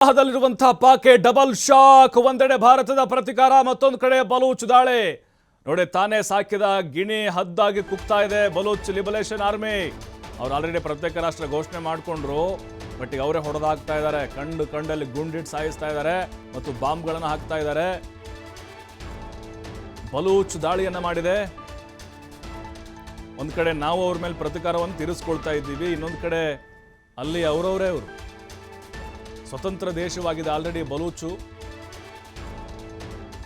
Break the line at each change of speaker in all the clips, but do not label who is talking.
ದಲ್ಲಿರುವಂತಹ ಪಾಕ್ಗೆ double shock. ಒಂದೆಡೆ ಭಾರತದ ಪ್ರತಿಕಾರ, ಮತ್ತೊಂದು ಕಡೆ ಬಲೂಚ್ ದಾಳಿ. ನೋಡಿ, ತಾನೇ ಸಾಕಿದ ಗಿಣಿ ಹದ್ದಾಗಿ ಕುಗ್ತಾ ಇದೆ ಬಲೂಚ್ ಲಿಬರೇಷನ್ ಆರ್ಮಿ. ಅವ್ರು ಆಲ್ರೆಡಿ ಪ್ರತ್ಯೇಕ ರಾಷ್ಟ್ರ ಘೋಷಣೆ ಮಾಡಿಕೊಂಡ್ರು, ಬಟ್ ಈಗ ಅವರೇ ಹೊಡೆದಾಕ್ತಾ ಇದ್ದಾರೆ. ಕಂಡಲ್ಲಿ ಗುಂಡಿಟ್ಟು ಸಾಯಿಸ್ತಾ ಇದ್ದಾರೆ ಮತ್ತು ಬಾಂಬ್ಗಳನ್ನು ಹಾಕ್ತಾ ಇದ್ದಾರೆ. ಬಲೂಚ್ ದಾಳಿಯನ್ನ ಮಾಡಿದೆ. ಒಂದ್ ಕಡೆ ನಾವು ಅವ್ರ ಮೇಲೆ ಪ್ರತಿಕಾರವನ್ನು ತೀರಿಸ್ಕೊಳ್ತಾ ಇದ್ದೀವಿ, ಇನ್ನೊಂದು ಕಡೆ ಅಲ್ಲಿ ಅವರವರೇ ಅವರು ಸ್ವತಂತ್ರ ದೇಶವಾಗಿದೆ ಆಲ್ರೆಡಿ ಬಲೂಚು.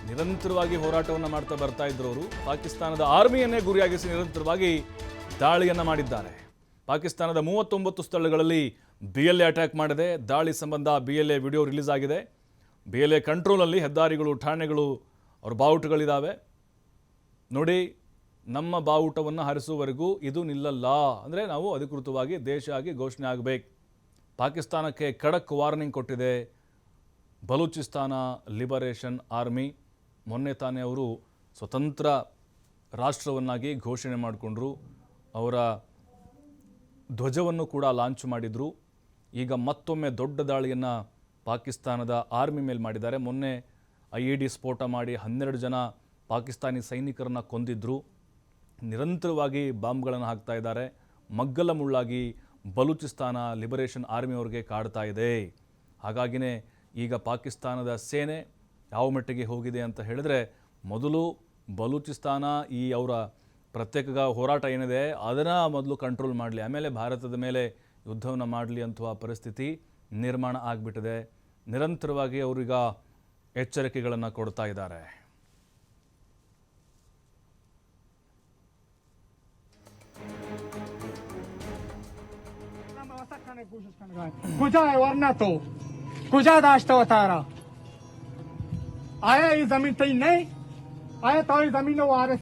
ನಿರಂತರವಾಗಿ ಹೋರಾಟವನ್ನು ಮಾಡ್ತಾ ಬರ್ತಾ ಇದ್ರು ಅವರು. ಪಾಕಿಸ್ತಾನದ ಆರ್ಮಿಯನ್ನೇ ಗುರಿಯಾಗಿಸಿ ನಿರಂತರವಾಗಿ ದಾಳಿಯನ್ನ ಮಾಡಿದ್ದಾರೆ. ಪಾಕಿಸ್ತಾನದ 39 ಸ್ಥಳಗಳಲ್ಲಿ BLA ಅಟ್ಯಾಕ್ ಮಾಡಿದೆ. ದಾಳಿ ಸಂಬಂಧ BLA ವಿಡಿಯೋ ರಿಲೀಸ್ ಆಗಿದೆ. BLA ಕಂಟ್ರೋಲಲ್ಲಿ ಹೆದ್ದಾರಿಗಳು, ಠಾಣೆಗಳು, ಅವ್ರ ಬಾವುಟಗಳಿದ್ದಾವೆ. ನೋಡಿ, ನಮ್ಮ ಬಾವುಟವನ್ನು ಹಾರಿಸುವವರೆಗೂ ಇದು ನಿಲ್ಲಲ್ಲ, ಅಂದರೆ ನಾವು ಅಧಿಕೃತವಾಗಿ ದೇಶ ಆಗಿ ಘೋಷಣೆ ಆಗಬೇಕು. ಪಾಕಿಸ್ತಾನಕ್ಕೆ ಖಡಕ್ ವಾರ್ನಿಂಗ್ ಕೊಟ್ಟಿದೆ ಬಲೂಚಿಸ್ತಾನ ಲಿಬರೇಷನ್ ಆರ್ಮಿ. ಮೊನ್ನೆ ತಾನೇ ಅವರು ಸ್ವತಂತ್ರ ರಾಷ್ಟ್ರವನ್ನಾಗಿ ಘೋಷಣೆ ಮಾಡಿಕೊಂಡ್ರು. ಅವರ ಧ್ವಜವನ್ನು ಕೂಡ ಲಾಂಚ್ ಮಾಡಿದರು. ಈಗ ಮತ್ತೊಮ್ಮೆ ದೊಡ್ಡ ದಾಳಿಯನ್ನು ಪಾಕಿಸ್ತಾನದ ಆರ್ಮಿ ಮೇಲೆ ಮಾಡಿದ್ದಾರೆ. ಮೊನ್ನೆ IED ಸ್ಫೋಟ ಮಾಡಿ 12 ಜನ ಪಾಕಿಸ್ತಾನಿ ಸೈನಿಕರನ್ನು ಕೊಂದಿದ್ರು. ನಿರಂತರವಾಗಿ ಬಾಂಬ್ಗಳನ್ನು ಹಾಕ್ತಾ ಇದ್ದಾರೆ. ಮಗ್ಗಲ ಮುಳ್ಳಾಗಿ ಬಲೂಚಿಸ್ತಾನ ಲಿಬರೇಷನ್ ಆರ್ಮಿ ಅವ್ರಿಗೆ ಕಾಡ್ತಾ ಇದೆ. ಹಾಗಾಗಿನೇ ಈಗ ಪಾಕಿಸ್ತಾನದ ಸೇನೆ ಯಾವ ಮಟ್ಟಿಗೆ ಹೋಗಿದೆ ಅಂತ ಹೇಳಿದ್ರೆ, ಮೊದಲು ಬಲೂಚಿಸ್ತಾನ ಈ ಅವರ ಪ್ರತ್ಯೇಕ ಹೋರಾಟ ಏನಿದೆ ಅದನ್ನು ಮೊದಲು ಕಂಟ್ರೋಲ್ ಮಾಡಲಿ, ಆಮೇಲೆ ಭಾರತದ ಮೇಲೆ ಯುದ್ಧವನ್ನು ಮಾಡಲಿ ಅಂತುವ ಪರಿಸ್ಥಿತಿ ನಿರ್ಮಾಣ ಆಗಿಬಿಟ್ಟಿದೆ. ನಿರಂತರವಾಗಿ ಅವರೀಗ ಎಚ್ಚರಿಕೆಗಳನ್ನು ಕೊಡ್ತಾ ಇದ್ದಾರೆ.
कुजा है वरना तो कुजा दाश्त तारा आया ये जमीन तई नहीं आया तो ये जमीन वारिस